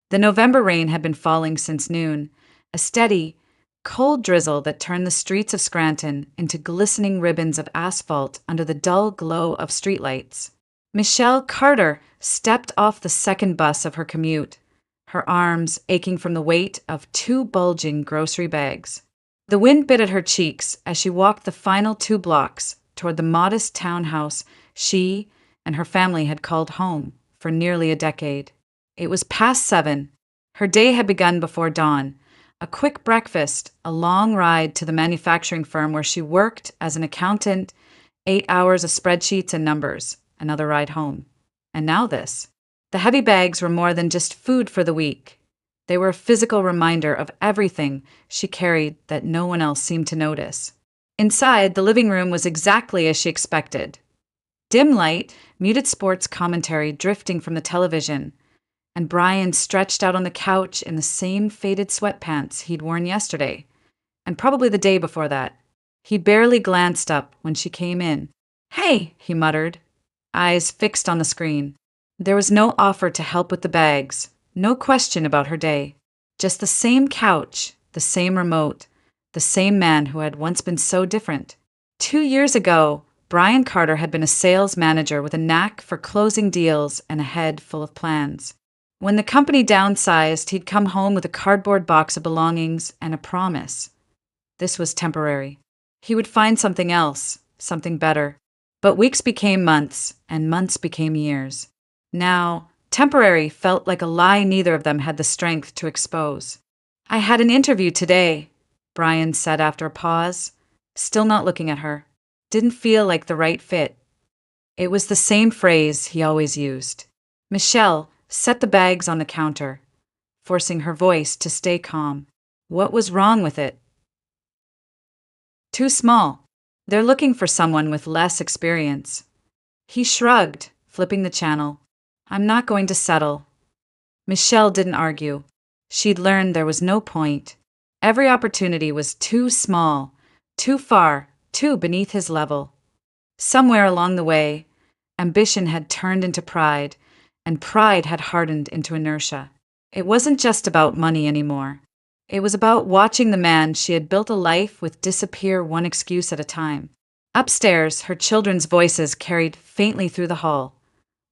The November rain had been falling since noon, a steady, cold drizzle that turned the streets of Scranton into glistening ribbons of asphalt under the dull glow of streetlights. Michelle Carter stepped off the second bus of her commute, her arms aching from the weight of two bulging grocery bags. The wind bit at her cheeks as she walked the final 2 blocks toward the modest townhouse she and her family had called home for nearly a decade. It was past 7. Her day had begun before dawn. A quick breakfast, a long ride to the manufacturing firm where she worked as an accountant, 8 hours of spreadsheets and numbers, another ride home. And now this. The heavy bags were more than just food for the week. They were a physical reminder of everything she carried that no one else seemed to notice. Inside, the living room was exactly as she expected. Dim light, muted sports commentary drifting from the television, and Brian stretched out on the couch in the same faded sweatpants he'd worn yesterday, and probably the day before that. He barely glanced up when she came in. "Hey," he muttered, eyes fixed on the screen. There was no offer to help with the bags, no question about her day. Just the same couch, the same remote, the same man who had once been so different. 2 years ago, Brian Carter had been a sales manager with a knack for closing deals and a head full of plans. When the company downsized, he'd come home with a cardboard box of belongings and a promise. This was temporary. He would find something else, something better. But weeks became months, and months became years. Now, temporary felt like a lie neither of them had the strength to expose. "I had an interview today," Brian said after a pause, still not looking at her. Didn't feel like the right fit. It was the same phrase he always used. Michelle set the bags on the counter, forcing her voice to stay calm. What was wrong with it? Too small. They're looking for someone with less experience. He shrugged, flipping the channel. "I'm not going to settle." Michelle didn't argue. She'd learned there was no point. Every opportunity was too small, too far, too beneath his level. Somewhere along the way, ambition had turned into pride, and pride had hardened into inertia. It wasn't just about money anymore. It was about watching the man she had built a life with disappear one excuse at a time. Upstairs, her children's voices carried faintly through the hall.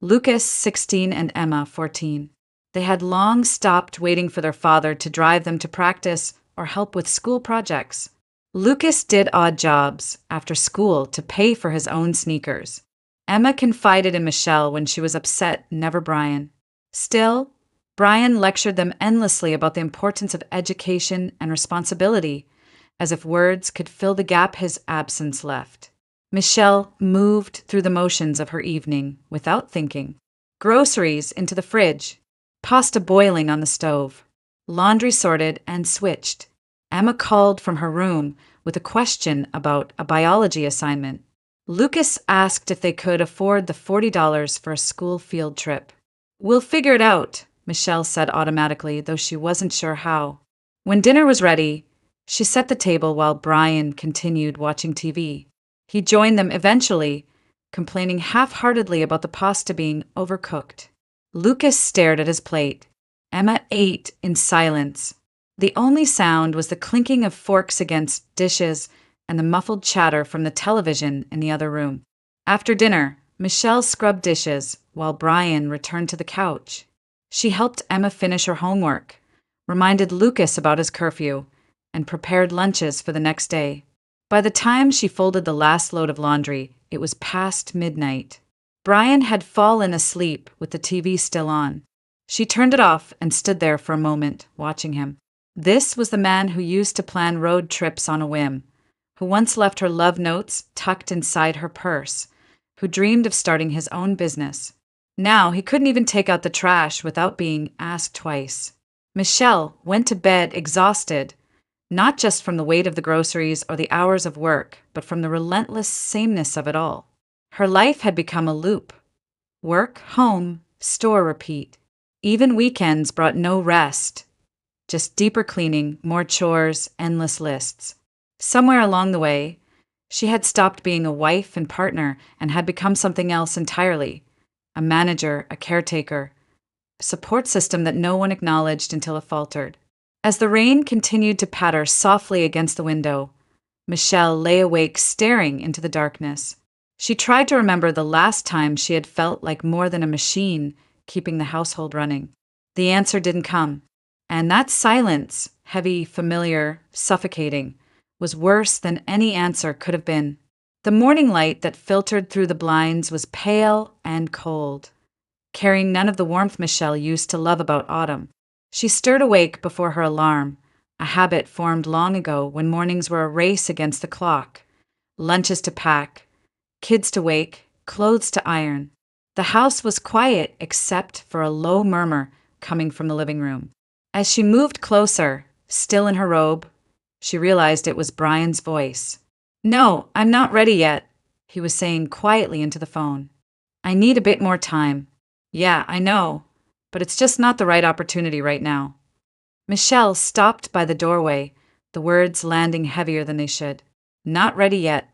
Lucas, 16, and Emma, 14. They had long stopped waiting for their father to drive them to practice or help with school projects. Lucas did odd jobs after school to pay for his own sneakers. Emma confided in Michelle when she was upset, never Brian. Still, Brian lectured them endlessly about the importance of education and responsibility, as if words could fill the gap his absence left. Michelle moved through the motions of her evening without thinking. Groceries into the fridge, pasta boiling on the stove, laundry sorted and switched. Emma called from her room with a question about a biology assignment. Lucas asked if they could afford the $40 for a school field trip. "We'll figure it out," Michelle said automatically, though she wasn't sure how. When dinner was ready, she set the table while Brian continued watching TV. He joined them eventually, complaining half-heartedly about the pasta being overcooked. Lucas stared at his plate. Emma ate in silence. The only sound was the clinking of forks against dishes and the muffled chatter from the television in the other room. After dinner, Michelle scrubbed dishes while Brian returned to the couch. She helped Emma finish her homework, reminded Lucas about his curfew, and prepared lunches for the next day. By the time she folded the last load of laundry, it was past midnight. Brian had fallen asleep with the TV still on. She turned it off and stood there for a moment, watching him. This was the man who used to plan road trips on a whim, who once left her love notes tucked inside her purse, who dreamed of starting his own business. Now he couldn't even take out the trash without being asked twice. Michelle went to bed exhausted, not just from the weight of the groceries or the hours of work, but from the relentless sameness of it all. Her life had become a loop. Work, home, store, repeat. Even weekends brought no rest, just deeper cleaning, more chores, endless lists. Somewhere along the way, she had stopped being a wife and partner and had become something else entirely. A manager, a caretaker, a support system that no one acknowledged until it faltered. As the rain continued to patter softly against the window, Michelle lay awake staring into the darkness. She tried to remember the last time she had felt like more than a machine keeping the household running. The answer didn't come. And that silence, heavy, familiar, suffocating, was worse than any answer could have been. The morning light that filtered through the blinds was pale and cold, carrying none of the warmth Michelle used to love about autumn. She stirred awake before her alarm, a habit formed long ago when mornings were a race against the clock. Lunches to pack, kids to wake, clothes to iron. The house was quiet except for a low murmur coming from the living room. As she moved closer, still in her robe, she realized it was Brian's voice. "No, I'm not ready yet," he was saying quietly into the phone. "I need a bit more time." "Yeah, I know, but it's just not the right opportunity right now." Michelle stopped by the doorway, the words landing heavier than they should. Not ready yet.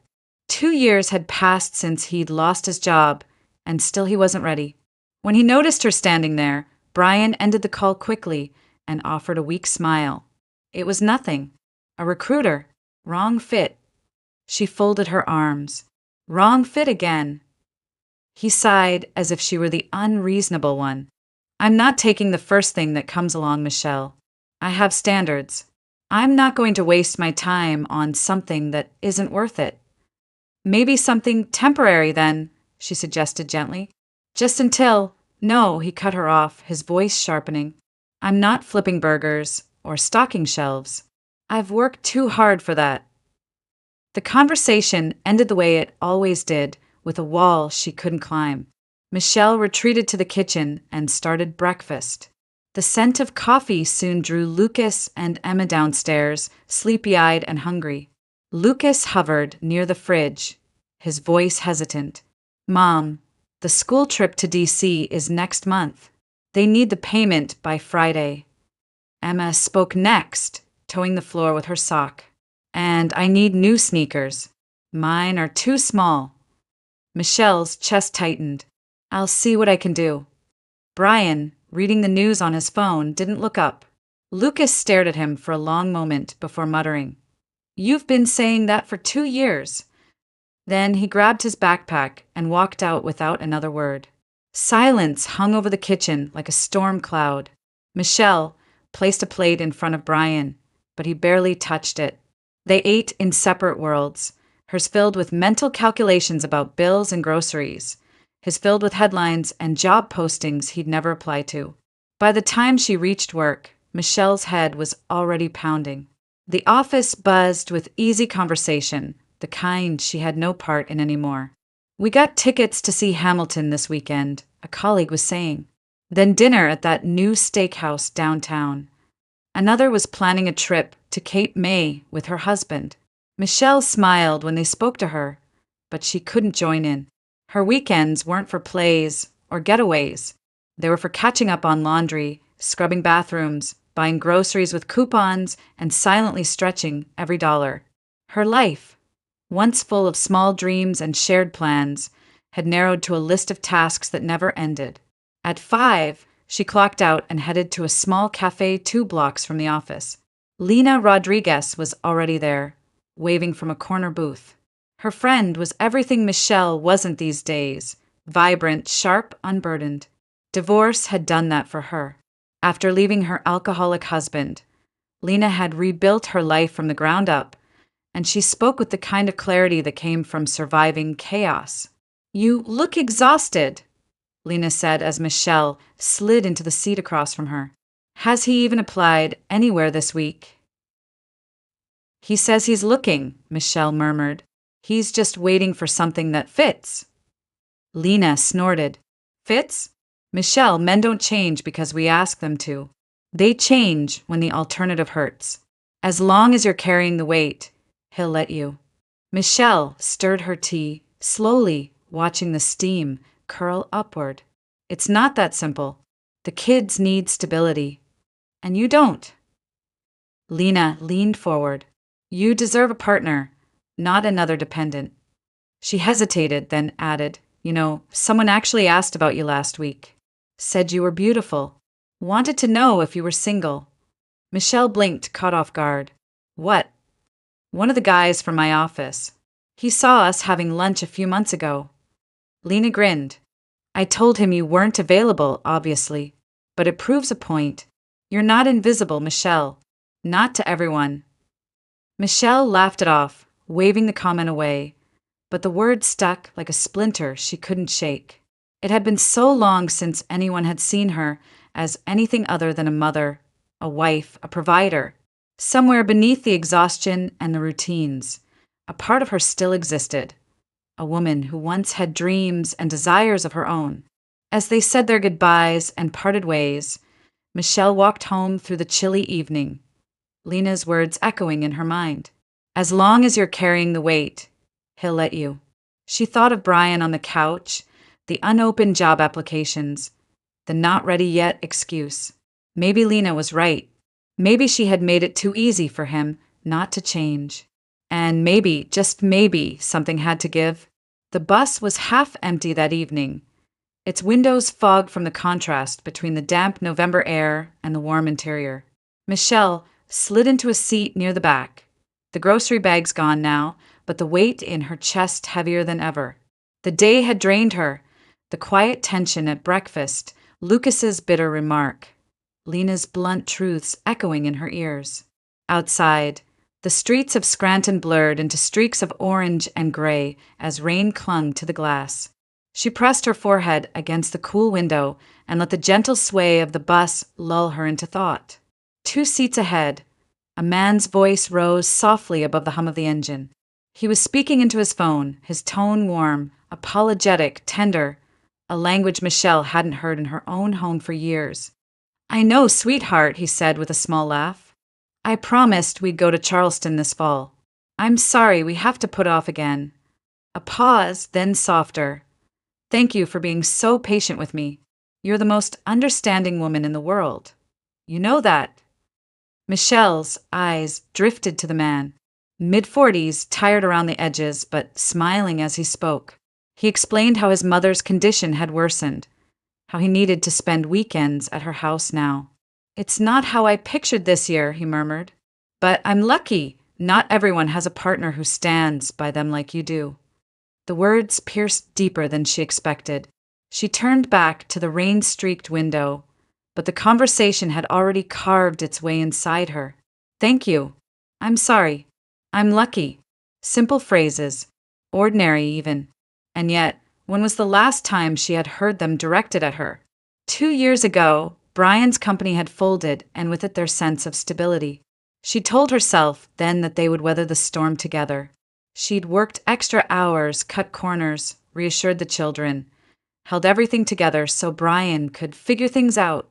2 years had passed since he'd lost his job, and still he wasn't ready. When he noticed her standing there, Brian ended the call quickly and offered a weak smile. It was nothing. A recruiter. Wrong fit. She folded her arms. Wrong fit again. He sighed as if she were the unreasonable one. "I'm not taking the first thing that comes along, Michelle. I have standards. I'm not going to waste my time on something that isn't worth it." "Maybe something temporary then," she suggested gently. "Just until—" "No," he cut her off, his voice sharpening. "I'm not flipping burgers or stocking shelves. I've worked too hard for that." The conversation ended the way it always did, with a wall she couldn't climb. Michelle retreated to the kitchen and started breakfast. The scent of coffee soon drew Lucas and Emma downstairs, sleepy-eyed and hungry. Lucas hovered near the fridge, his voice hesitant. "Mom, the school trip to DC is next month. They need the payment by Friday." Emma spoke next, toeing the floor with her sock. "And I need new sneakers. Mine are too small." Michelle's chest tightened. "I'll see what I can do." Brian, reading the news on his phone, didn't look up. Lucas stared at him for a long moment before muttering, "You've been saying that for 2 years." Then he grabbed his backpack and walked out without another word. Silence hung over the kitchen like a storm cloud. Michelle placed a plate in front of Brian, but he barely touched it. They ate in separate worlds, hers filled with mental calculations about bills and groceries, his filled with headlines and job postings he'd never apply to. By the time she reached work, Michelle's head was already pounding. The office buzzed with easy conversation, the kind she had no part in anymore. "We got tickets to see Hamilton this weekend," a colleague was saying. "Then dinner at that new steakhouse downtown." Another was planning a trip to Cape May with her husband. Michelle smiled when they spoke to her, but she couldn't join in. Her weekends weren't for plays or getaways. They were for catching up on laundry, scrubbing bathrooms, buying groceries with coupons, and silently stretching every dollar. Her life, once full of small dreams and shared plans, had narrowed to a list of tasks that never ended. At 5, she clocked out and headed to a small cafe 2 blocks from the office. Lena Rodriguez was already there, waving from a corner booth. Her friend was everything Michelle wasn't these days, vibrant, sharp, unburdened. Divorce had done that for her. After leaving her alcoholic husband, Lena had rebuilt her life from the ground up, and she spoke with the kind of clarity that came from surviving chaos. "You look exhausted," Lena said as Michelle slid into the seat across from her. "Has he even applied anywhere this week?" "He says he's looking," Michelle murmured. "He's just waiting for something that fits." Lena snorted. "Fits? Michelle, men don't change because we ask them to. They change when the alternative hurts. As long as you're carrying the weight, he'll let you." Michelle stirred her tea, slowly, watching the steam curl upward. "It's not that simple. The kids need stability. And you don't." Lena leaned forward. "You deserve a partner, not another dependent." She hesitated, then added, "Someone actually asked about you last week." Said you were beautiful. Wanted to know if you were single. Michelle blinked, caught off guard. What? One of the guys from my office. He saw us having lunch a few months ago. Lena grinned. I told him you weren't available, obviously. But it proves a point. You're not invisible, Michelle. Not to everyone. Michelle laughed it off, waving the comment away. But the word stuck like a splinter she couldn't shake. It had been so long since anyone had seen her as anything other than a mother, a wife, a provider. Somewhere beneath the exhaustion and the routines, a part of her still existed. A woman who once had dreams and desires of her own. As they said their goodbyes and parted ways, Michelle walked home through the chilly evening, Lena's words echoing in her mind. As long as you're carrying the weight, he'll let you. She thought of Brian on the couch, the unopened job applications, the not ready yet excuse. Maybe Lena was right. Maybe she had made it too easy for him not to change. And maybe, just maybe, something had to give. The bus was half empty that evening, its windows fogged from the contrast between the damp November air and the warm interior. Michelle slid into a seat near the back. The grocery bags gone now, but the weight in her chest heavier than ever. The day had drained her. The quiet tension at breakfast, Lucas's bitter remark, Lena's blunt truths echoing in her ears. Outside, the streets of Scranton blurred into streaks of orange and gray as rain clung to the glass. She pressed her forehead against the cool window and let the gentle sway of the bus lull her into thought. 2 seats ahead, a man's voice rose softly above the hum of the engine. He was speaking into his phone, his tone warm, apologetic, tender, a language Michelle hadn't heard in her own home for years. I know, sweetheart, he said with a small laugh. I promised we'd go to Charleston this fall. I'm sorry we have to put off again. A pause, then softer. Thank you for being so patient with me. You're the most understanding woman in the world. You know that. Michelle's eyes drifted to the man, mid-40s, tired around the edges, but smiling as he spoke. He explained how his mother's condition had worsened, how he needed to spend weekends at her house now. It's not how I pictured this year, he murmured. But I'm lucky. Not everyone has a partner who stands by them like you do. The words pierced deeper than she expected. She turned back to the rain-streaked window, but the conversation had already carved its way inside her. Thank you. I'm sorry. I'm lucky. Simple phrases, ordinary even. And yet, when was the last time she had heard them directed at her? 2 years ago, Brian's company had folded, and with it their sense of stability. She told herself then that they would weather the storm together. She'd worked extra hours, cut corners, reassured the children, held everything together so Brian could figure things out.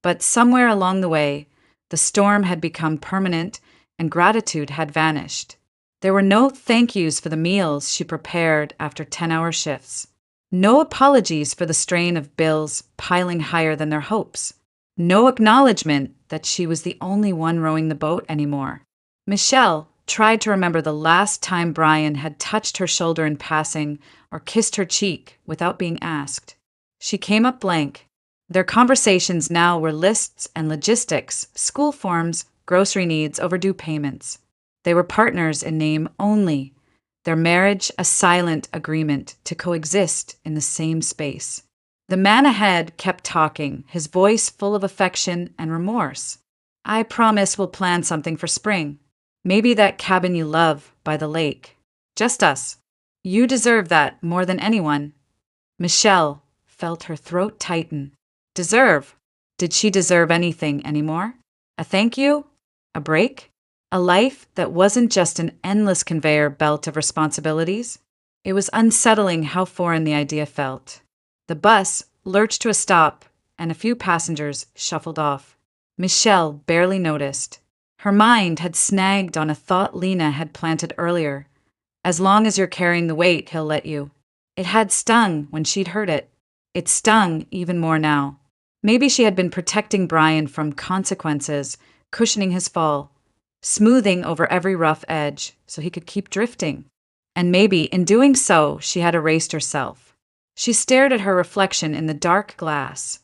But somewhere along the way, the storm had become permanent and gratitude had vanished. There were no thank yous for the meals she prepared after 10-hour shifts. No apologies for the strain of bills piling higher than their hopes. No acknowledgement that she was the only one rowing the boat anymore. Michelle tried to remember the last time Brian had touched her shoulder in passing or kissed her cheek without being asked. She came up blank. Their conversations now were lists and logistics, school forms, grocery needs, overdue payments. They were partners in name only, their marriage a silent agreement to coexist in the same space. The man ahead kept talking, his voice full of affection and remorse. I promise we'll plan something for spring. Maybe that cabin you love by the lake. Just us. You deserve that more than anyone. Michelle felt her throat tighten. Deserve? Did she deserve anything anymore? A thank you? A break? A life that wasn't just an endless conveyor belt of responsibilities? It was unsettling how foreign the idea felt. The bus lurched to a stop, and a few passengers shuffled off. Michelle barely noticed. Her mind had snagged on a thought Lena had planted earlier. As long as you're carrying the weight, he'll let you. It had stung when she'd heard it. It stung even more now. Maybe she had been protecting Brian from consequences, cushioning his fall, smoothing over every rough edge so he could keep drifting. And maybe, in doing so, she had erased herself. She stared at her reflection in the dark glass.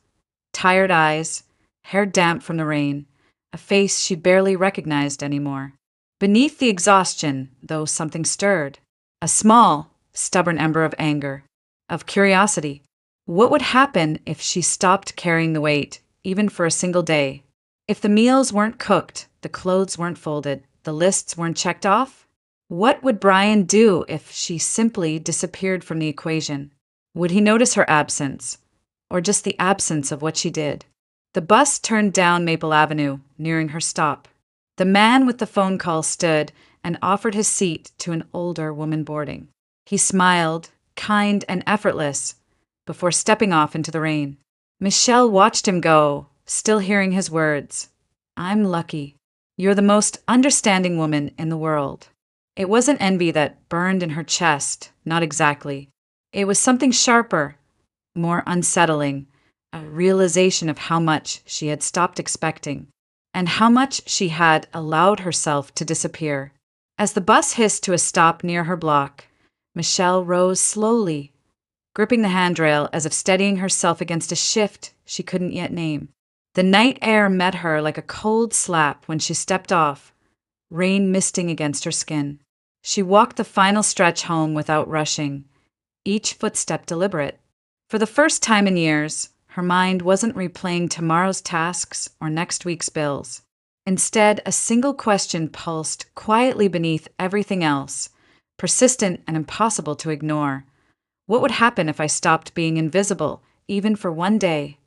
Tired eyes, hair damp from the rain, a face she barely recognized anymore. Beneath the exhaustion, though, something stirred. A small, stubborn ember of anger, of curiosity. What would happen if she stopped carrying the weight, even for a single day? If the meals weren't cooked, the clothes weren't folded, the lists weren't checked off? What would Brian do if she simply disappeared from the equation? Would he notice her absence, or just the absence of what she did? The bus turned down Maple Avenue, nearing her stop. The man with the phone call stood and offered his seat to an older woman boarding. He smiled, kind and effortless, before stepping off into the rain. Michelle watched him go, still hearing his words. I'm lucky. You're the most understanding woman in the world. It wasn't envy that burned in her chest, not exactly. It was something sharper, more unsettling, a realization of how much she had stopped expecting, and how much she had allowed herself to disappear. As the bus hissed to a stop near her block, Michelle rose slowly, gripping the handrail as if steadying herself against a shift she couldn't yet name. The night air met her like a cold slap when she stepped off, rain misting against her skin. She walked the final stretch home without rushing, each footstep deliberate. For the first time in years, her mind wasn't replaying tomorrow's tasks or next week's bills. Instead, a single question pulsed quietly beneath everything else, persistent and impossible to ignore. What would happen if I stopped being invisible, even for one day?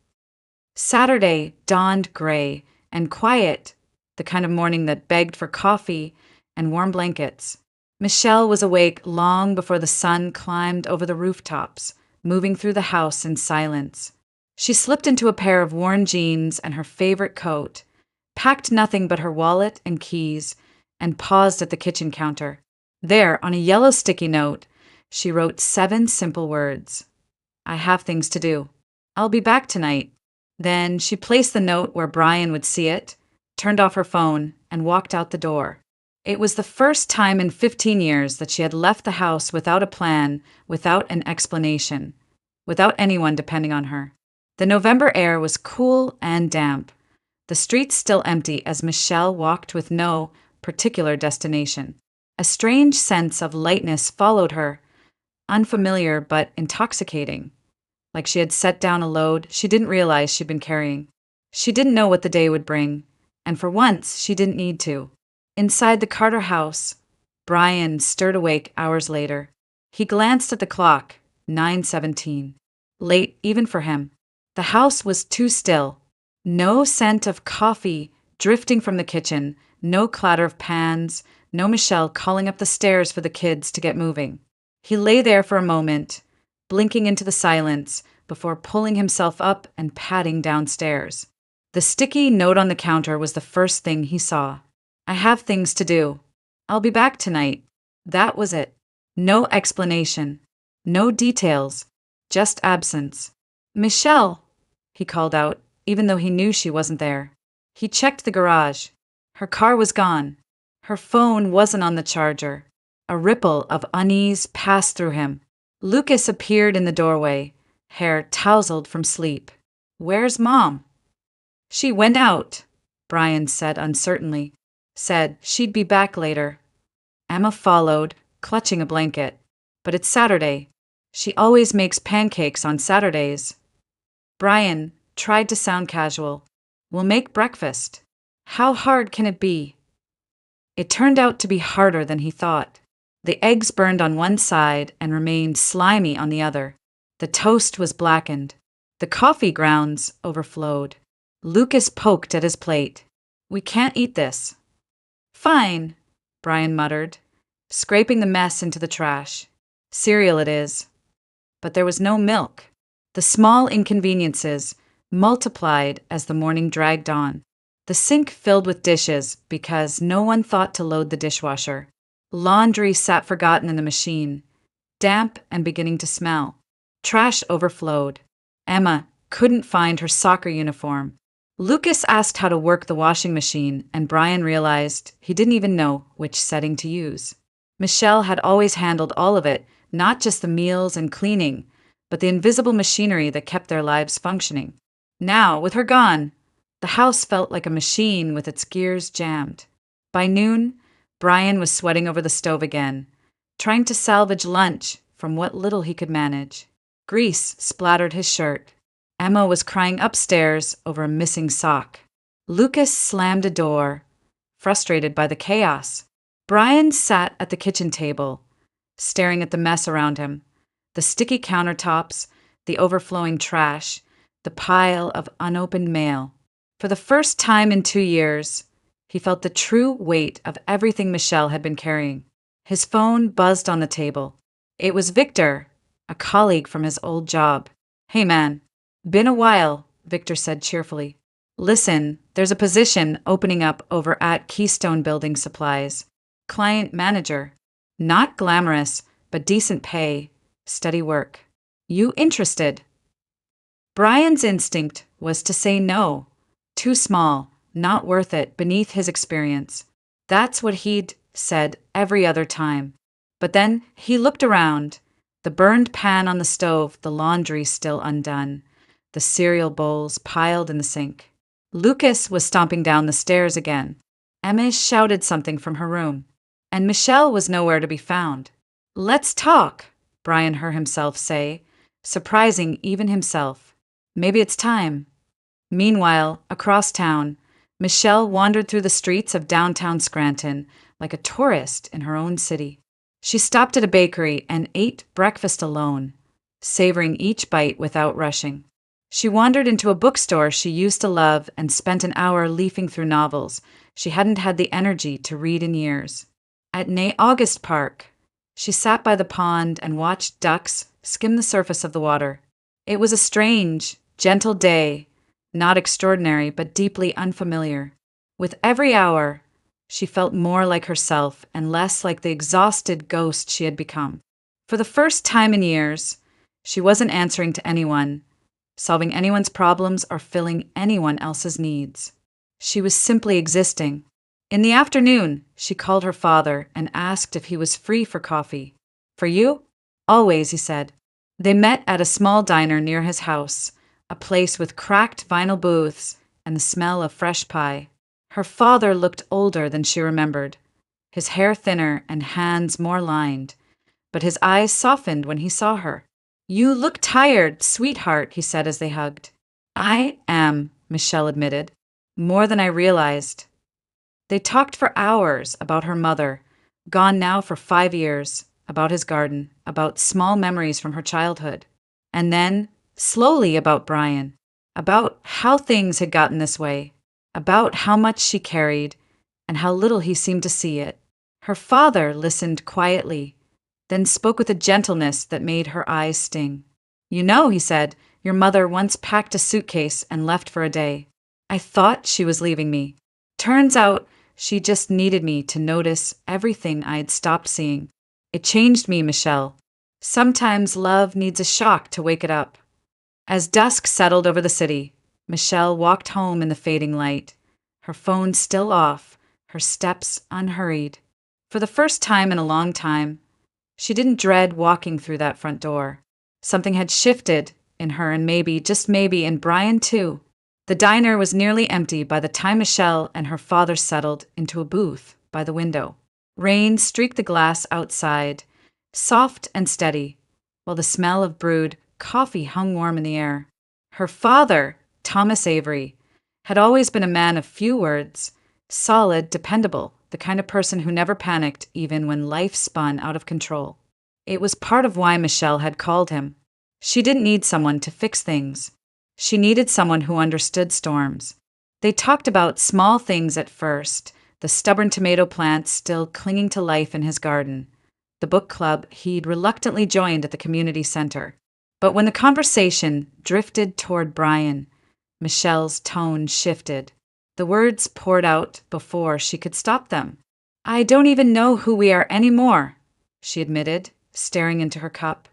Saturday dawned gray and quiet, the kind of morning that begged for coffee and warm blankets. Michelle was awake long before the sun climbed over the rooftops, moving through the house in silence. She slipped into a pair of worn jeans and her favorite coat, packed nothing but her wallet and keys, and paused at the kitchen counter. There, on a yellow sticky note, she wrote 7 simple words. I have things to do. I'll be back tonight. Then she placed the note where Brian would see it, turned off her phone, and walked out the door. It was the first time in 15 years that she had left the house without a plan, without an explanation, without anyone depending on her. The November air was cool and damp, the streets still empty as Michelle walked with no particular destination. A strange sense of lightness followed her, unfamiliar but intoxicating, like she had set down a load she didn't realize she'd been carrying. She didn't know what the day would bring, and for once she didn't need to. Inside the Carter house, Brian stirred awake hours later. He glanced at the clock, 9:17. Late even for him. The house was too still. No scent of coffee drifting from the kitchen, no clatter of pans, no Michelle calling up the stairs for the kids to get moving. He lay there for a moment, blinking into the silence before pulling himself up and padding downstairs. The sticky note on the counter was the first thing he saw. I have things to do. I'll be back tonight. That was it. No explanation. No details. Just absence. Michelle, he called out, even though he knew she wasn't there. He checked the garage. Her car was gone. Her phone wasn't on the charger. A ripple of unease passed through him. Lucas appeared in the doorway, hair tousled from sleep. Where's Mom? She went out, Brian said uncertainly. Said she'd be back later. Emma followed, clutching a blanket. But it's Saturday. She always makes pancakes on Saturdays. Brian tried to sound casual. We'll make breakfast. How hard can it be? It turned out to be harder than he thought. The eggs burned on one side and remained slimy on the other. The toast was blackened. The coffee grounds overflowed. Lucas poked at his plate. We can't eat this. Fine, Brian muttered, scraping the mess into the trash. Cereal it is. But there was no milk. The small inconveniences multiplied as the morning dragged on. The sink filled with dishes because no one thought to load the dishwasher. Laundry sat forgotten in the machine, damp and beginning to smell. Trash overflowed. Emma couldn't find her soccer uniform. Lucas asked how to work the washing machine, and Brian realized he didn't even know which setting to use. Michelle had always handled all of it, not just the meals and cleaning, but the invisible machinery that kept their lives functioning. Now, with her gone, the house felt like a machine with its gears jammed. By noon, Brian was sweating over the stove again, trying to salvage lunch from what little he could manage. Grease splattered his shirt. Emma was crying upstairs over a missing sock. Lucas slammed a door, frustrated by the chaos. Brian sat at the kitchen table, staring at the mess around him, the sticky countertops, the overflowing trash, the pile of unopened mail. For the first time in 2 years, he felt the true weight of everything Michelle had been carrying. His phone buzzed on the table. It was Victor, a colleague from his old job. "Hey man, been a while," Victor said cheerfully. "Listen, there's a position opening up over at Keystone Building Supplies. Client manager. Not glamorous, but decent pay, steady work. You interested?" Brian's instinct was to say no. Too small, not worth it beneath his experience. That's what he'd said every other time. But then he looked around. The burned pan on the stove, the laundry still undone, the cereal bowls piled in the sink. Lucas was stomping down the stairs again. Emma shouted something from her room, and Michelle was nowhere to be found. "Let's talk," Brian heard himself say, surprising even himself. "Maybe it's time." Meanwhile, across town, Michelle wandered through the streets of downtown Scranton like a tourist in her own city. She stopped at a bakery and ate breakfast alone, savoring each bite without rushing. She wandered into a bookstore she used to love and spent an hour leafing through novels she hadn't had the energy to read in years. At August Park, she sat by the pond and watched ducks skim the surface of the water. It was a strange, gentle day, not extraordinary but deeply unfamiliar. With every hour, she felt more like herself and less like the exhausted ghost she had become. For the first time in years, she wasn't answering to anyone, solving anyone's problems or filling anyone else's needs. She was simply existing. In the afternoon, she called her father and asked if he was free for coffee. "For you?" "Always," he said. They met at a small diner near his house, a place with cracked vinyl booths and the smell of fresh pie. Her father looked older than she remembered, his hair thinner and hands more lined, but his eyes softened when he saw her. "You look tired, sweetheart," he said as they hugged. "I am," Michelle admitted. "More than I realized." They talked for hours about her mother, gone now for 5 years, about his garden, about small memories from her childhood, and then, slowly, about Brian, about how things had gotten this way, about how much she carried, and how little he seemed to see it. Her father listened quietly, then spoke with a gentleness that made her eyes sting. "You know," he said, "your mother once packed a suitcase and left for a day. I thought she was leaving me. Turns out she just needed me to notice everything I had stopped seeing. It changed me, Michelle. Sometimes love needs a shock to wake it up." As dusk settled over the city, Michelle walked home in the fading light, her phone still off, her steps unhurried. For the first time in a long time, she didn't dread walking through that front door. Something had shifted in her and maybe, just maybe, in Brian too. The diner was nearly empty by the time Michelle and her father settled into a booth by the window. Rain streaked the glass outside, soft and steady, while the smell of brewed coffee hung warm in the air. Her father, Thomas Avery, had always been a man of few words, solid, dependable, the kind of person who never panicked even when life spun out of control. It was part of why Michelle had called him. She didn't need someone to fix things. She needed someone who understood storms. They talked about small things at first, the stubborn tomato plant still clinging to life in his garden, the book club he'd reluctantly joined at the community center. But when the conversation drifted toward Brian, Michelle's tone shifted. The words poured out before she could stop them. "I don't even know who we are anymore," she admitted, staring into her cup.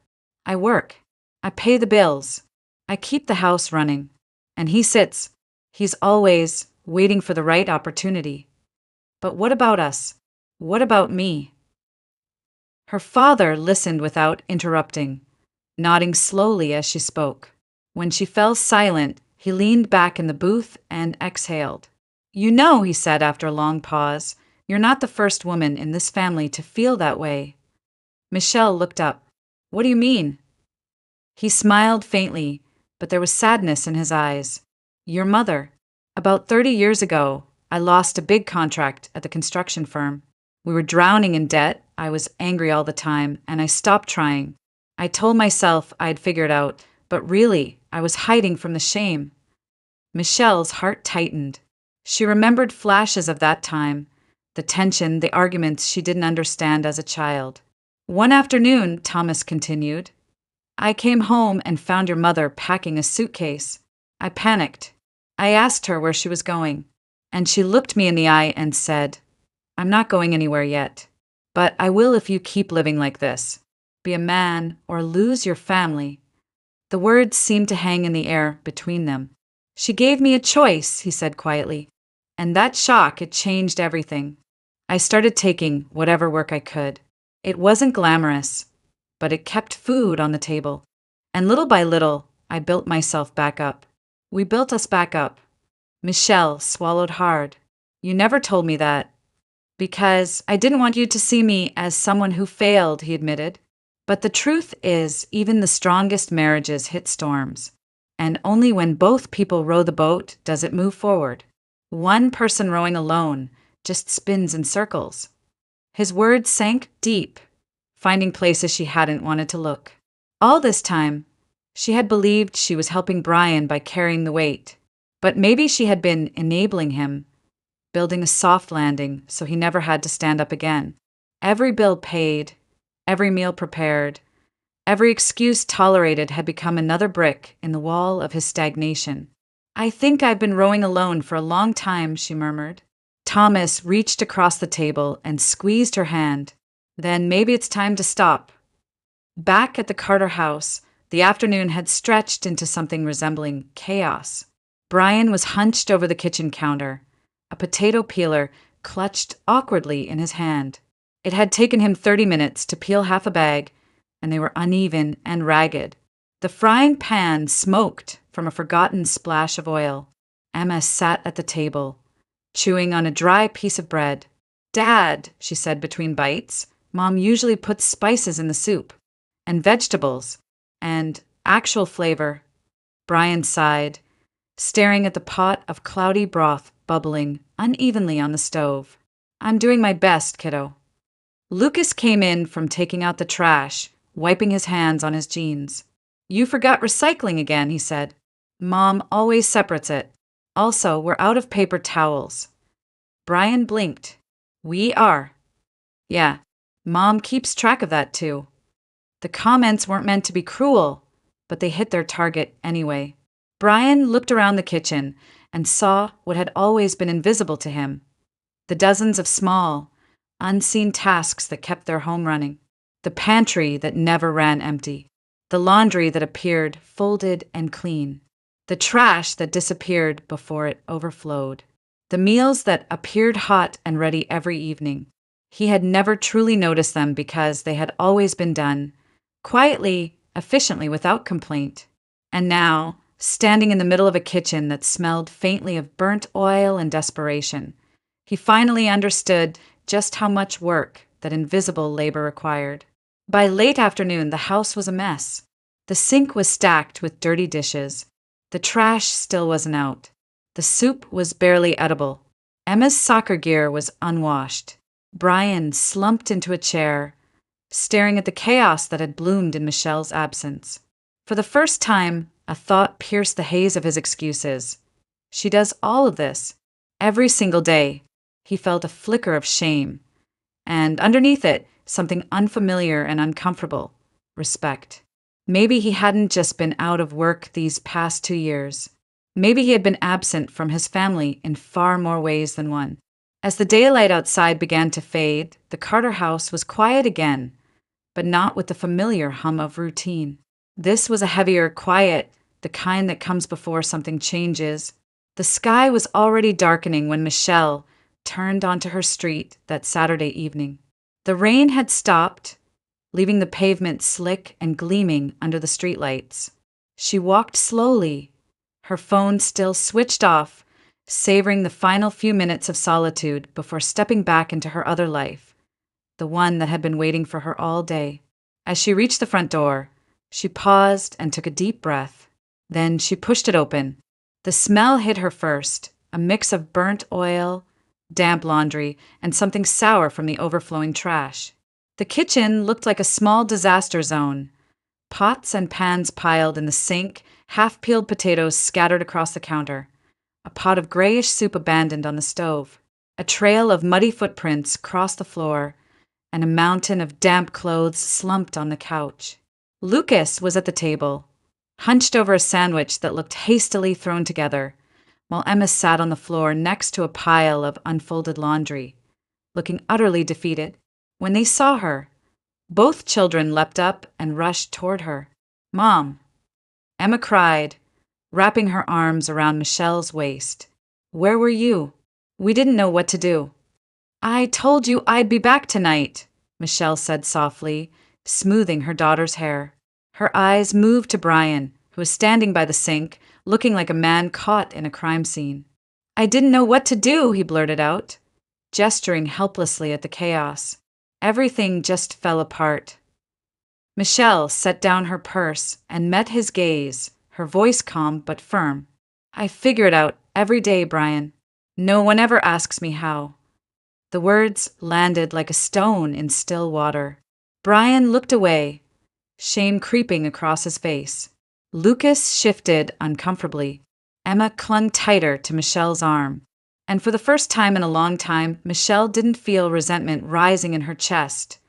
"I work. I pay the bills. I keep the house running. And he's always waiting for the right opportunity. But what about us? What about me?" Her father listened without interrupting. nodding slowly as she spoke. When she fell silent, he leaned back in the booth and exhaled. You know, he said after a long pause, you're not the first woman in this family to feel that way. Michelle looked up. What do you mean? He smiled faintly, but there was sadness in his eyes. Your mother. About 30 years ago, I lost a big contract at the construction firm. We were drowning in debt, I was angry all the time, and I stopped trying. I told myself I'd figure it out, but really, I was hiding from the shame. Michelle's heart tightened. She remembered flashes of that time, the tension, the arguments she didn't understand as a child. One afternoon, Thomas continued, I came home and found your mother packing a suitcase. I panicked. I asked her where she was going, and she looked me in the eye and said, I'm not going anywhere yet, but I will if you keep living like this. Be a man or lose your family. The words seemed to hang in the air between them. She gave me a choice, he said quietly, and that shock, it changed everything. I started taking whatever work I could. It wasn't glamorous, but it kept food on the table. And little by little, I built myself back up. We built us back up. Michelle swallowed hard. You never told me that. Because I didn't want you to see me as someone who failed, he admitted. But the truth is, even the strongest marriages hit storms. And only when both people row the boat does it move forward. One person rowing alone just spins in circles. His words sank deep, finding places she hadn't wanted to look. All this time, she had believed she was helping Brian by carrying the weight. But maybe she had been enabling him, building a soft landing so he never had to stand up again. Every bill paid, every meal prepared, every excuse tolerated had become another brick in the wall of his stagnation. I think I've been rowing alone for a long time, she murmured. Thomas reached across the table and squeezed her hand. Then maybe it's time to stop. Back at the Carter house, the afternoon had stretched into something resembling chaos. Brian was hunched over the kitchen counter, a potato peeler clutched awkwardly in his hand. It had taken him 30 minutes to peel half a bag, and they were uneven and ragged. The frying pan smoked from a forgotten splash of oil. Emma sat at the table, chewing on a dry piece of bread. Dad, she said between bites, Mom usually puts spices in the soup, and vegetables, and actual flavor. Brian sighed, staring at the pot of cloudy broth bubbling unevenly on the stove. I'm doing my best, kiddo. Lucas came in from taking out the trash, wiping his hands on his jeans. You forgot recycling again, he said. Mom always separates it. Also, we're out of paper towels. Brian blinked. We are. Yeah, Mom keeps track of that too. The comments weren't meant to be cruel, but they hit their target anyway. Brian looked around the kitchen and saw what had always been invisible to him. The dozens of small, unseen tasks that kept their home running. The pantry that never ran empty. The laundry that appeared folded and clean. The trash that disappeared before it overflowed. The meals that appeared hot and ready every evening. He had never truly noticed them because they had always been done, quietly, efficiently, without complaint. And now, standing in the middle of a kitchen that smelled faintly of burnt oil and desperation, he finally understood just how much work that invisible labor required. By late afternoon, the house was a mess. The sink was stacked with dirty dishes. The trash still wasn't out. The soup was barely edible. Emma's soccer gear was unwashed. Brian slumped into a chair, staring at the chaos that had bloomed in Michelle's absence. For the first time, a thought pierced the haze of his excuses. She does all of this. Every single day, he felt a flicker of shame. And underneath it, something unfamiliar and uncomfortable. Respect. Maybe he hadn't just been out of work these past 2 years. Maybe he had been absent from his family in far more ways than one. As the daylight outside began to fade, the Carter house was quiet again, but not with the familiar hum of routine. This was a heavier quiet, the kind that comes before something changes. The sky was already darkening when Michelle turned onto her street that Saturday evening. The rain had stopped, leaving the pavement slick and gleaming under the streetlights. She walked slowly, her phone still switched off, savoring the final few minutes of solitude before stepping back into her other life, the one that had been waiting for her all day. As she reached the front door, she paused and took a deep breath. Then she pushed it open. The smell hit her first, a mix of burnt oil, damp laundry, and something sour from the overflowing trash. The kitchen looked like a small disaster zone. Pots and pans piled in the sink, half-peeled potatoes scattered across the counter, a pot of grayish soup abandoned on the stove. A trail of muddy footprints crossed the floor, and a mountain of damp clothes slumped on the couch. Lucas was at the table, hunched over a sandwich that looked hastily thrown together, while Emma sat on the floor next to a pile of unfolded laundry, looking utterly defeated. When they saw her, both children leapt up and rushed toward her. "Mom!" Emma cried, wrapping her arms around Michelle's waist. "Where were you? We didn't know what to do." "I told you I'd be back tonight," Michelle said softly, smoothing her daughter's hair. Her eyes moved to Brian, who was standing by the sink, looking like a man caught in a crime scene. "I didn't know what to do," he blurted out, gesturing helplessly at the chaos. Everything just fell apart. Michelle set down her purse and met his gaze, her voice calm but firm. "I figure it out every day, Brian. No one ever asks me how." The words landed like a stone in still water. Brian looked away, shame creeping across his face. Lucas shifted uncomfortably. Emma clung tighter to Michelle's arm. And for the first time in a long time, Michelle didn't feel resentment rising in her chest.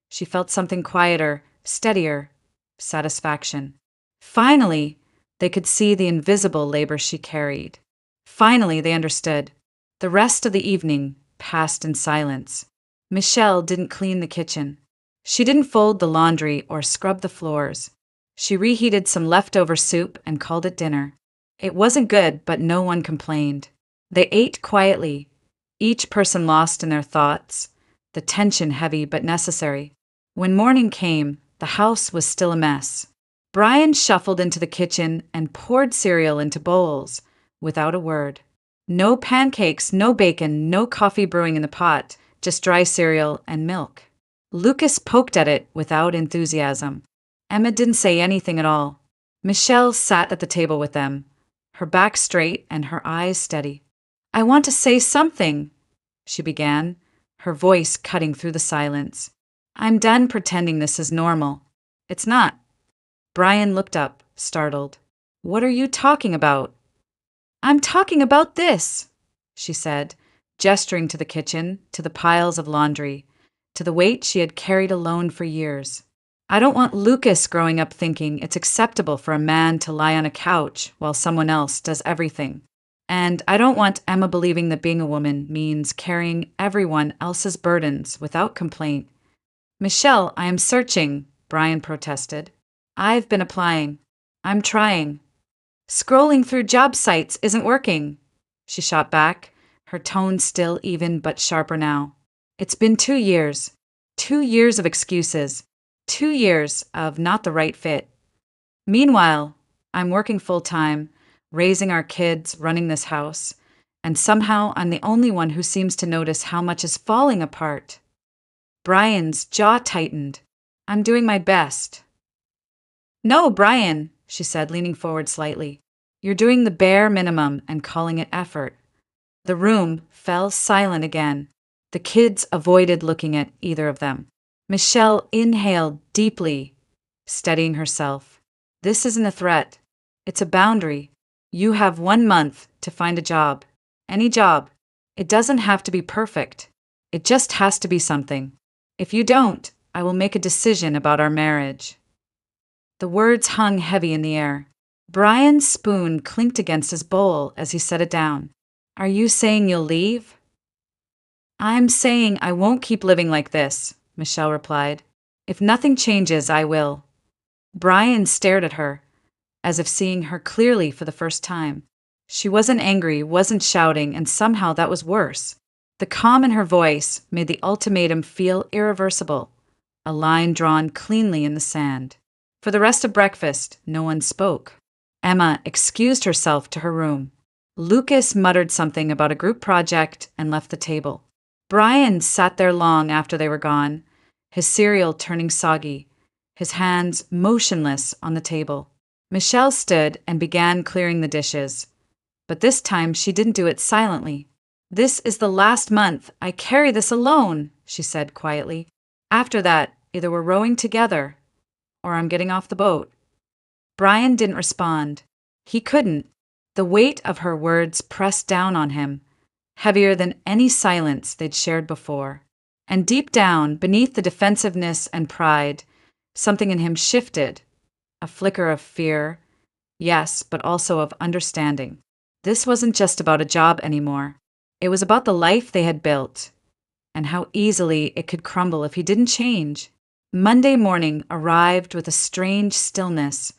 She felt something quieter, steadier, satisfaction. Finally, they could see the invisible labor she carried. Finally, they understood. The rest of the evening passed in silence. Michelle didn't clean the kitchen. She didn't fold the laundry or scrub the floors. She reheated some leftover soup and called it dinner. It wasn't good, but no one complained. They ate quietly, each person lost in their thoughts, the tension heavy but necessary. When morning came, the house was still a mess. Brian shuffled into the kitchen and poured cereal into bowls, without a word. No pancakes, no bacon, no coffee brewing in the pot, just dry cereal and milk. Lucas poked at it without enthusiasm. Emma didn't say anything at all. Michelle sat at the table with them, her back straight and her eyes steady. "I want to say something," she began, her voice cutting through the silence. "I'm done pretending this is normal. It's not." Brian looked up, startled. "What are you talking about?" "I'm talking about this," she said, gesturing to the kitchen, to the piles of laundry, to the weight she had carried alone for years. "I don't want Lucas growing up thinking it's acceptable for a man to lie on a couch while someone else does everything. And I don't want Emma believing that being a woman means carrying everyone else's burdens without complaint." "Michelle, I am searching," Brian protested. "I've been applying. I'm trying. Scrolling through job sites isn't working," she shot back, her tone still even but sharper now. "It's been 2 years. 2 years of excuses. 2 years of not the right fit. Meanwhile, I'm working full-time, raising our kids, running this house, and somehow I'm the only one who seems to notice how much is falling apart." Brian's jaw tightened. "I'm doing my best." "No, Brian," she said, leaning forward slightly. "You're doing the bare minimum and calling it effort." The room fell silent again. The kids avoided looking at either of them. Michelle inhaled deeply, steadying herself. "This isn't a threat. It's a boundary. You have 1 month to find a job. Any job. It doesn't have to be perfect. It just has to be something. If you don't, I will make a decision about our marriage." The words hung heavy in the air. Brian's spoon clinked against his bowl as he set it down. "Are you saying you'll leave?" "I'm saying I won't keep living like this," Michelle replied. "If nothing changes, I will." Brian stared at her, as if seeing her clearly for the first time. She wasn't angry, wasn't shouting, and somehow that was worse. The calm in her voice made the ultimatum feel irreversible. a line drawn cleanly in the sand. For the rest of breakfast, no one spoke. Emma excused herself to her room. Lucas muttered something about a group project and left the table. Brian sat there long after they were gone, his cereal turning soggy, his hands motionless on the table. Michelle stood and began clearing the dishes, but this time she didn't do it silently. "This is the last month I carry this alone," she said quietly. "After that, either we're rowing together, or I'm getting off the boat." Brian didn't respond. He couldn't. The weight of her words pressed down on him, heavier than any silence they'd shared before. And deep down, beneath the defensiveness and pride, something in him shifted, a flicker of fear, yes, but also of understanding. This wasn't just about a job anymore. It was about the life they had built, and how easily it could crumble if he didn't change. Monday morning arrived with a strange stillness,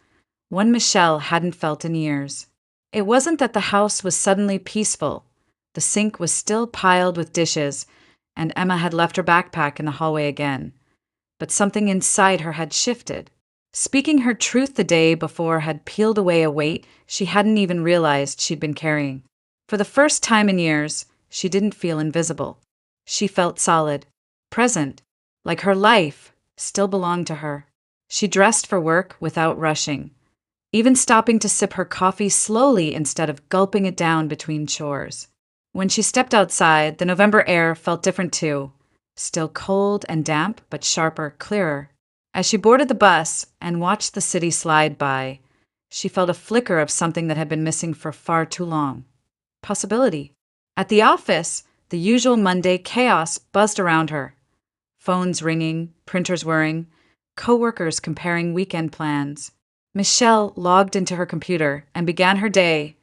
one Michelle hadn't felt in years. It wasn't that the house was suddenly peaceful. The sink was still piled with dishes, and Emma had left her backpack in the hallway again. But something inside her had shifted. Speaking her truth the day before had peeled away a weight she hadn't even realized she'd been carrying. For the first time in years, she didn't feel invisible. She felt solid, present, like her life still belonged to her. She dressed for work without rushing, even stopping to sip her coffee slowly instead of gulping it down between chores. When she stepped outside, the November air felt different too, still cold and damp, but sharper, clearer. As she boarded the bus and watched the city slide by, she felt a flicker of something that had been missing for far too long. Possibility. At the office, the usual Monday chaos buzzed around her. Phones ringing, printers whirring, coworkers comparing weekend plans. Michelle logged into her computer and began her day,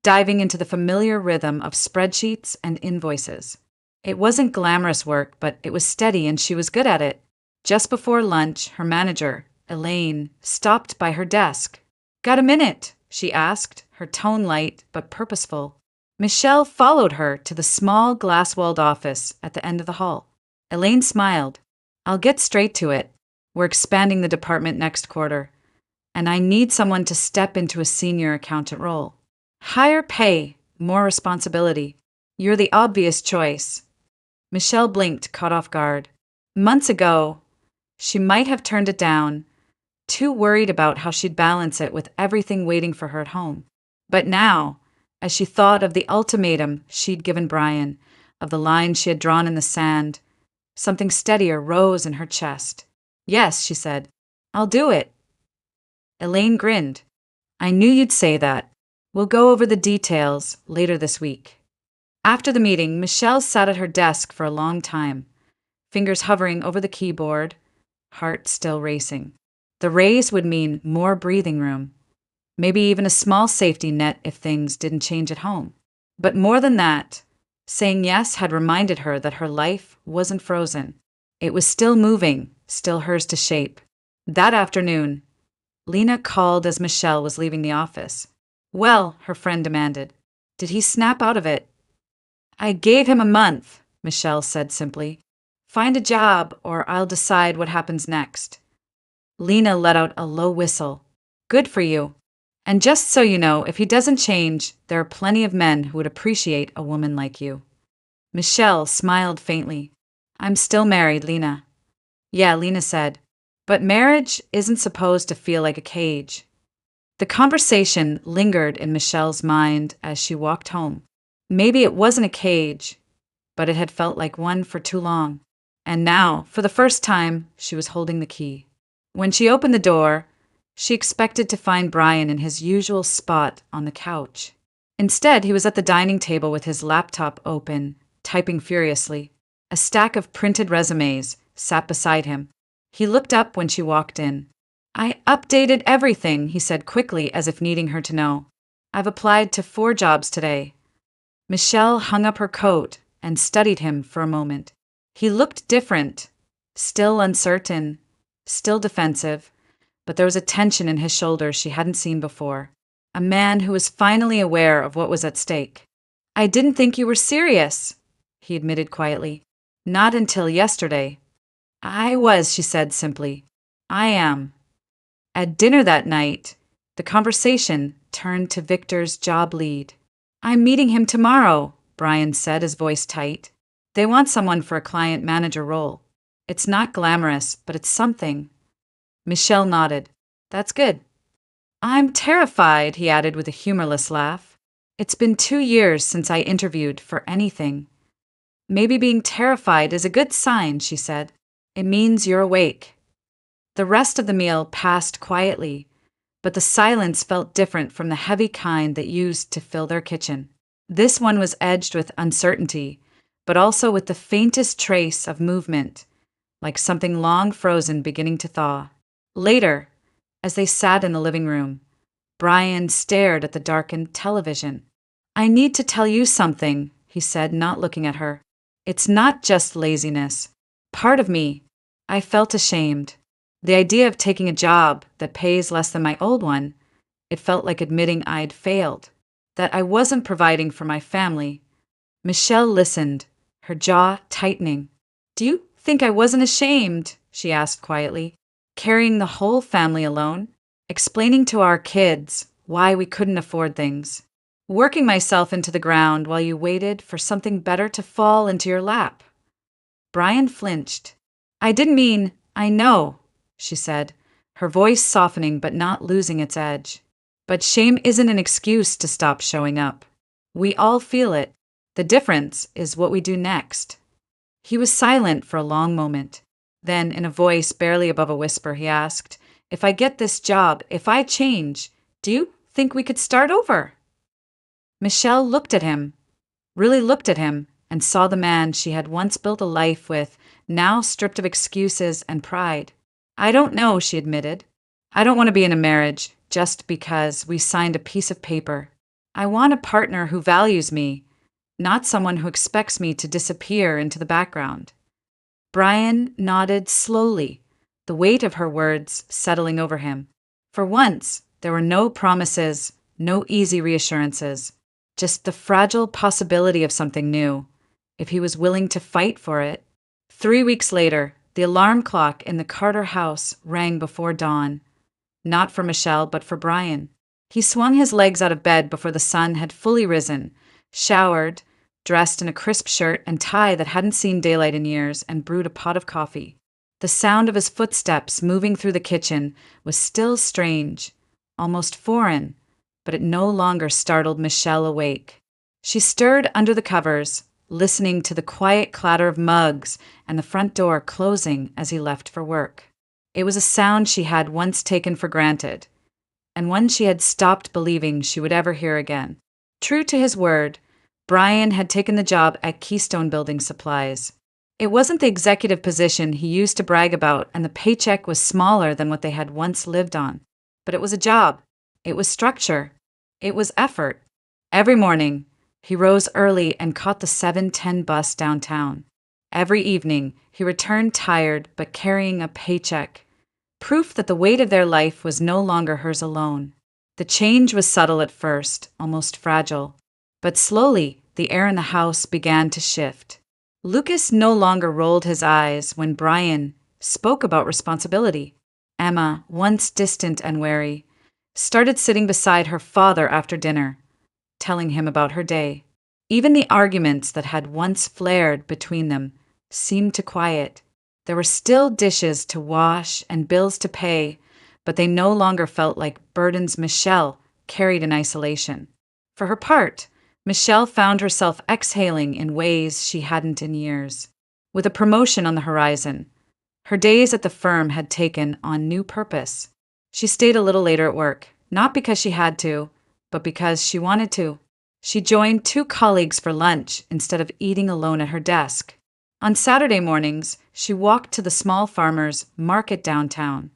diving into the familiar rhythm of spreadsheets and invoices. It wasn't glamorous work, but it was steady and she was good at it. Just before lunch, her manager, Elaine, stopped by her desk. "Got a minute?" she asked, her tone light but purposeful. Michelle followed her to the small glass-walled office at the end of the hall. Elaine smiled. "I'll get straight to it. We're expanding the department next quarter, and I need someone to step into a senior accountant role. Higher pay, more responsibility. You're the obvious choice." Michelle blinked, caught off guard. Months ago, she might have turned it down, too worried about how she'd balance it with everything waiting for her at home. But now, as she thought of the ultimatum she'd given Brian, of the line she had drawn in the sand, something steadier rose in her chest. "Yes," she said. "I'll do it." Elaine grinned. "I knew you'd say that. We'll go over the details later this week." After the meeting, Michelle sat at her desk for a long time, fingers hovering over the keyboard, heart still racing. The raise would mean more breathing room, maybe even a small safety net if things didn't change at home. But more than that, saying yes had reminded her that her life wasn't frozen. It was still moving, still hers to shape. That afternoon, Lena called as Michelle was leaving the office. "Well," her friend demanded, "did he snap out of it?" "I gave him a month," Michelle said simply. "Find a job, or I'll decide what happens next." Lena let out a low whistle. "Good for you. And just so you know, if he doesn't change, there are plenty of men who would appreciate a woman like you." Michelle smiled faintly. "I'm still married, Lena." "Yeah," Lena said. "But marriage isn't supposed to feel like a cage." The conversation lingered in Michelle's mind as she walked home. Maybe it wasn't a cage, but it had felt like one for too long. And now, for the first time, she was holding the key. When she opened the door, she expected to find Brian in his usual spot on the couch. Instead, he was at the dining table with his laptop open, typing furiously. A stack of printed resumes sat beside him. He looked up when she walked in. "I updated everything," he said quickly as if needing her to know. "I've applied to 4 jobs today." Michelle hung up her coat and studied him for a moment. He looked different, still uncertain, still defensive, but there was a tension in his shoulders she hadn't seen before. A man who was finally aware of what was at stake. "I didn't think you were serious," he admitted quietly. "Not until yesterday." I was, she said simply. I am. At dinner that night, the conversation turned to Victor's job lead. I'm meeting him tomorrow, Brian said, his voice tight. They want someone for a client manager role. It's not glamorous, but it's something. Michelle nodded. That's good. I'm terrified, he added with a humorless laugh. It's been 2 years since I interviewed for anything. Maybe being terrified is a good sign, she said. It means you're awake. The rest of the meal passed quietly, but the silence felt different from the heavy kind that used to fill their kitchen. This one was edged with uncertainty, but also with the faintest trace of movement, like something long frozen beginning to thaw. Later, as they sat in the living room, Brian stared at the darkened television. I need to tell you something, he said, not looking at her. It's not just laziness. Part of me, I felt ashamed. The idea of taking a job that pays less than my old one, it felt like admitting I'd failed, that I wasn't providing for my family. Michelle listened, her jaw tightening. Do you think I wasn't ashamed? She asked quietly. Carrying the whole family alone? Explaining to our kids why we couldn't afford things? Working myself into the ground while you waited for something better to fall into your lap? Brian flinched. I didn't mean, I know, she said, her voice softening but not losing its edge. But shame isn't an excuse to stop showing up. We all feel it. The difference is what we do next. He was silent for a long moment. Then, in a voice barely above a whisper, he asked, If I get this job, if I change, do you think we could start over? Michelle looked at him, really looked at him, and saw the man she had once built a life with, now stripped of excuses and pride. I don't know, she admitted. I don't want to be in a marriage just because we signed a piece of paper. I want a partner who values me, not someone who expects me to disappear into the background. Brian nodded slowly, the weight of her words settling over him. For once, there were no promises, no easy reassurances, just the fragile possibility of something new, if he was willing to fight for it. 3 weeks later, the alarm clock in the Carter house rang before dawn. Not for Michelle, but for Brian. He swung his legs out of bed before the sun had fully risen, showered, dressed in a crisp shirt and tie that hadn't seen daylight in years, and brewed a pot of coffee. The sound of his footsteps moving through the kitchen was still strange, almost foreign, but it no longer startled Michelle awake. She stirred under the covers, listening to the quiet clatter of mugs and the front door closing as he left for work. It was a sound she had once taken for granted, and one she had stopped believing she would ever hear again. True to his word, Brian had taken the job at Keystone Building Supplies. It wasn't the executive position he used to brag about, and the paycheck was smaller than what they had once lived on. But it was a job. It was structure. It was effort. Every morning, he rose early and caught the 7:10 bus downtown. Every evening, he returned tired but carrying a paycheck, proof that the weight of their life was no longer hers alone. The change was subtle at first, almost fragile, but slowly the air in the house began to shift. Lucas no longer rolled his eyes when Brian spoke about responsibility. Emma, once distant and wary, started sitting beside her father after dinner, telling him about her day. Even the arguments that had once flared between them seemed to quiet. There were still dishes to wash and bills to pay, but they no longer felt like burdens Michelle carried in isolation. For her part, Michelle found herself exhaling in ways she hadn't in years. With a promotion on the horizon, her days at the firm had taken on new purpose. She stayed a little later at work, not because she had to, but because she wanted to. She joined 2 colleagues for lunch instead of eating alone at her desk. On Saturday mornings, she walked to the small farmers' market downtown,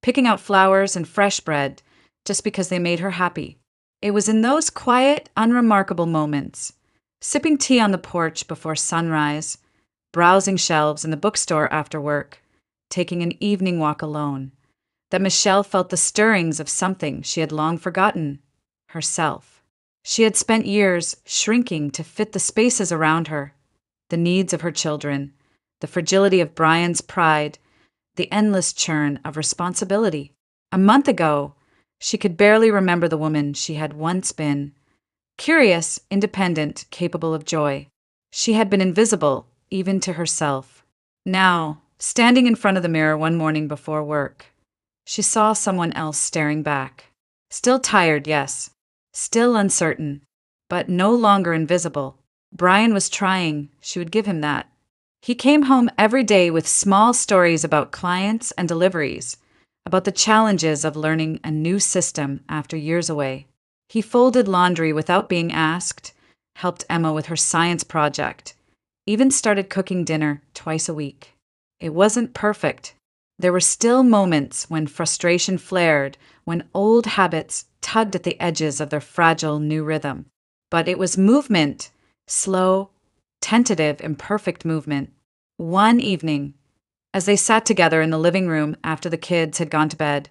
picking out flowers and fresh bread just because they made her happy. It was in those quiet, unremarkable moments, sipping tea on the porch before sunrise, browsing shelves in the bookstore after work, taking an evening walk alone, that Michelle felt the stirrings of something she had long forgotten, herself. She had spent years shrinking to fit the spaces around her, the needs of her children, the fragility of Brian's pride, the endless churn of responsibility. A month ago, she could barely remember the woman she had once been. Curious, independent, capable of joy. She had been invisible, even to herself. Now, standing in front of the mirror one morning before work, she saw someone else staring back. Still tired, yes. Still uncertain, but no longer invisible. Brian was trying, she would give him that. He came home every day with small stories about clients and deliveries, about the challenges of learning a new system after years away. He folded laundry without being asked, helped Emma with her science project, even started cooking dinner twice a week. It wasn't perfect. There were still moments when frustration flared, when old habits tugged at the edges of their fragile new rhythm. But it was movement, slow, tentative, imperfect movement. One evening, as they sat together in the living room after the kids had gone to bed,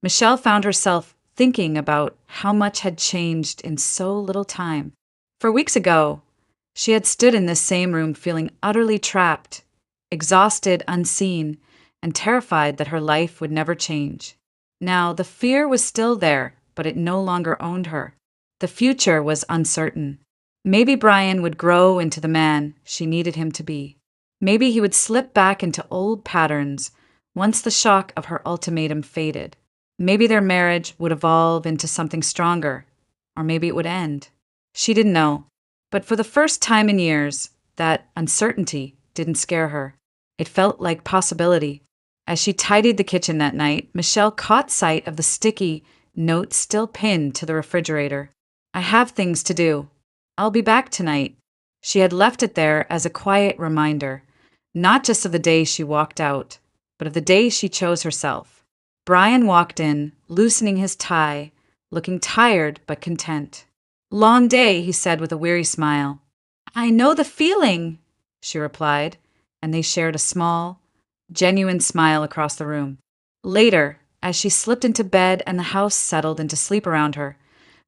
Michelle found herself thinking about how much had changed in so little time. For weeks ago, she had stood in this same room feeling utterly trapped, exhausted, unseen, and terrified that her life would never change. Now, the fear was still there, but it no longer owned her. The future was uncertain. Maybe Brian would grow into the man she needed him to be. Maybe he would slip back into old patterns once the shock of her ultimatum faded. Maybe their marriage would evolve into something stronger, or maybe it would end. She didn't know. But for the first time in years, that uncertainty didn't scare her. It felt like possibility. As she tidied the kitchen that night, Michelle caught sight of the sticky note still pinned to the refrigerator. I have things to do. I'll be back tonight. She had left it there as a quiet reminder, not just of the day she walked out, but of the day she chose herself. Brian walked in, loosening his tie, looking tired but content. "Long day," he said with a weary smile. "I know the feeling," she replied, and they shared a small, genuine smile across the room. Later, as she slipped into bed and the house settled into sleep around her,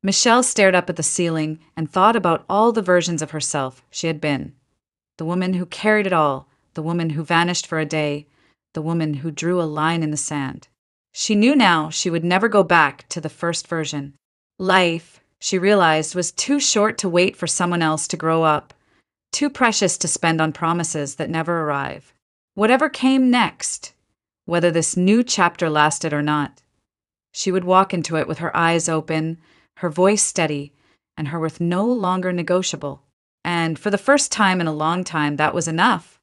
Michelle stared up at the ceiling and thought about all the versions of herself she had been. The woman who carried it all, the woman who vanished for a day, the woman who drew a line in the sand. She knew now she would never go back to the first version. Life, she realized, was too short to wait for someone else to grow up, too precious to spend on promises that never arrive. Whatever came next, whether this new chapter lasted or not, she would walk into it with her eyes open, her voice steady, and her worth no longer negotiable. And for the first time in a long time, that was enough.